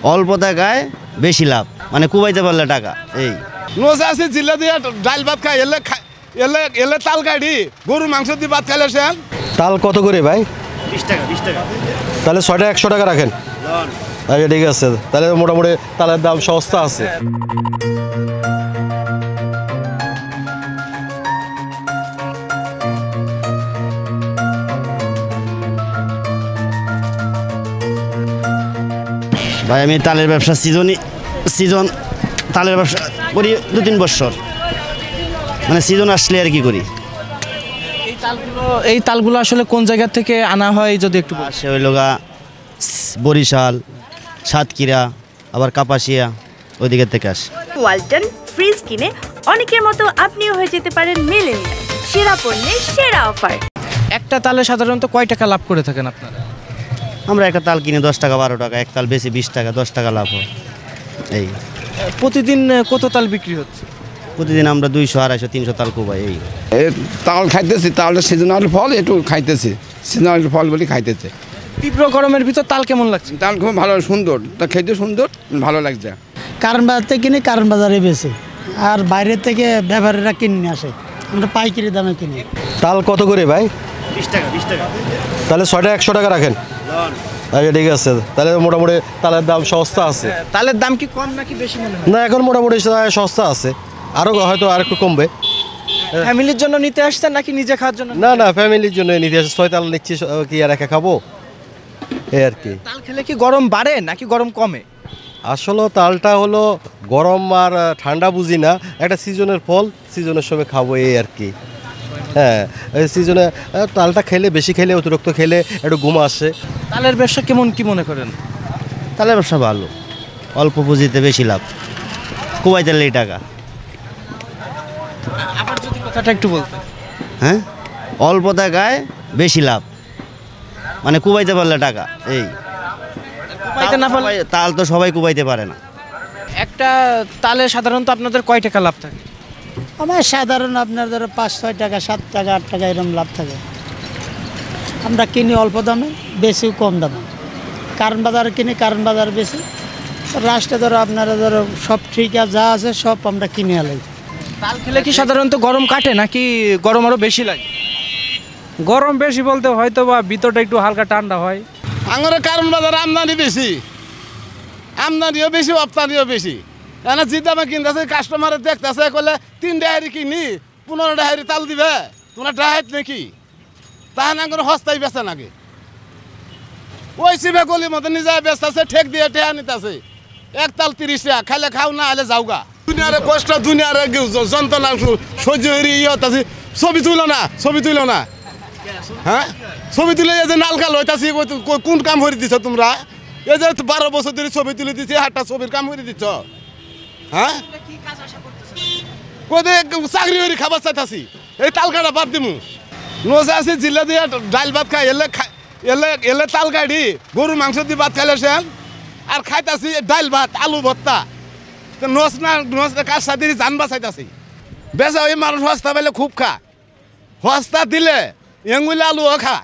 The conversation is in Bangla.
অল্প টাকায় বেশি লাভ, মানে কুবাইতে পারলে টাকা। এই নোজ আছে জিল্লা দিয়ে ডাল ভাত খাই, এলে তাল গাড়ি গরু মাংস দিয়ে ভাত খাইলে সে। তাল কত করে ভাই? 20 টাকা 20 টাকা। তাহলে 6টা 100 টাকা রাখেন। আচ্ছা ঠিক আছে, তাহলে মোটামুটি তালের দাম সস্তা আছে। ভাই আমি তালের ব্যবসা সিজন তালের ব্যবসা করি 2-3 বছর, মানে সিজন আসলে আর কি করি। এই তালগুলো আসলে কোন জায়গা থেকে আনা হয় যদি একটু আসে হইল গা বরিশাল, সাতক্ষীরা, আবার কাপাসিয়া, ওই দিকের থেকে আসে। ওয়ালটন ফ্রিজ কিনে অনেকের মতো আপনিও হয়ে যেতে পারেন মিলেনিয়াল। সেরা পণ্যের সেরা অফার। একটা তালে সাধারণত কয় টাকা লাভ করে থাকেন আপনারা? আমরা একটা তাল কিনে 10 টাকা 12 টাকা, এক তাল বেশি 20 টাকা 10 টাকা লাভ হয়। এই প্রতিদিন কত তাল বিক্রি হচ্ছে? প্রতিদিন আমরা 200 250 300 তাল কুবাই। এই তাল খাইতেছি, তালটা সিজনাল ফল, একটু খাইতেছি, সিজনাল ফল বলে খাইতেছে। তীব্র গরমের ভিতর তাল কেমন লাগছে? তাল খুব ভালো, সুন্দর, তা খেতে সুন্দর, ভালো লাগছে। কারণ বাজার থেকে কিনে কারণ বাজারে বেশি, আর বাইরে থেকে ব্যবহারীরা কিনে আসে, আমরা পাইকারি দামে কিনি। তাল কত করে ভাই? 20 টাকা 20 টাকা। তাহলে 6টা 100 টাকা রাখেন। আচ্ছা ঠিক আছে, তাহলে মোটামুটি তালের দাম সস্তা আছে। তালের দাম কি কম নাকি বেশি মনে হয়? না, এখন মোটামুটি সস্তা আছে, আরও হয়তো আর একটু কমবে। ফ্যামিলির জন্য নিতে আসছেন নাকি নিজে খাওয়ার জন্য? না না, ফ্যামিলির জন্য নিতে আসে। 6 তাল নিচ্ছি, কি আর একা খাবো, এই আর কি। তাল খেলে কি গরম বাড়ে নাকি গরম কমে? আসলে তালটা হলো গরম আর ঠান্ডা বুঝি না, একটা সিজনের ফল, সিজনের সময় খাবো, এই আর কি। হ্যাঁ, এই সিজনে তালটা খেলে, বেশি খেলে, অতিরিক্ত খেলে একটু ঘুম আসে। তালের ব্যবসা কেমন কি মনে করেন? তালের ব্যবসা ভালো, অল্প পুঁজিতে বেশি লাভ, কুবাইতে পারলেই টাকা। আবার যদি কথাটা একটু বলতেন। হ্যাঁ, অল্প টাকায় বেশি লাভ, মানে কুবাইতে পারলে টাকা। এই কুবাইতে না পারলে? তাল তো সবাই কুবাইতে পারে না। একটা তালে সাধারণত আপনাদের কয় টাকা লাভ থাকে? আমার সাধারণ আপনার ধরো 5-6 টাকা 7 টাকা 8 টাকা এরকম লাভ থাকে। আমরা কিনি অল্প দামে, বেশিও কম দামে। কারণ বাজারে কিনি, কারণ বাজার বেশি। রাষ্ট্রে ধরো আপনারা ধরো সব ঠিক আছে, যা আছে সব আমরা কিনে আলাই। তাল খেলে কি সাধারণত গরম কাটে নাকি গরম আরও বেশি লাগে? গরম বেশি বলতে হয়তো বা ভিতরটা একটু হালকা ঠান্ডা হয়। আমার কারণ বাজার আমদানি বেশি, আমদানিও বেশি, রপ্তানিও বেশি। এনে যে দামে কিনতেছে, কাস্টমারে দেখতেছে, কলে 3 ডাহারি কিনি 15 ডাহারি তাল দিবে, তোমার ডাহাত নাকি তাহলে না করে হস্তাই বেচে নাকি। ওই শিবে গলির মতো নিজে বেচতেছে, ঠেক দিয়ে টেহা নিতেছে। এক তাল 30 টাকা, খাইলে খাও, না হলে যাওগা। দুনিয়ারে কষ্ট, দুনিয়ারে যন্ত্রণা সহ্য হয়ে ইয়ে হতাছি। ছবি তুলো না, ছবি তুলো না। হ্যাঁ, ছবি তুলে এই যে নালকাল হইতাছি, কোন কাম করে দিছ তোমরা? এই যে 12 বছর ধরে ছবি তুলে দিচ্ছি, 8টা ছবির কাম করে দিচ্ছ। হ্যাঁ, চাকরি হয়ে খাবার চাইতাছি, এই তাল কাটা বাদ দিমু। নোজা আছে জিল্লা দিয়ে ডাল ভাত খাই, এলে তাল গাড়ি গরু মাংস দিয়ে ভাত খাইলে সে। আর খাইতাছি ডাল ভাত আলু ভর্তা। নস না কার সাথে জান বাঁচাইতাছি। বেচা ওই মানুষ হস্তা পাইলে খুব খা, হস্তা দিলে এঙ্গুলে আলুও খা।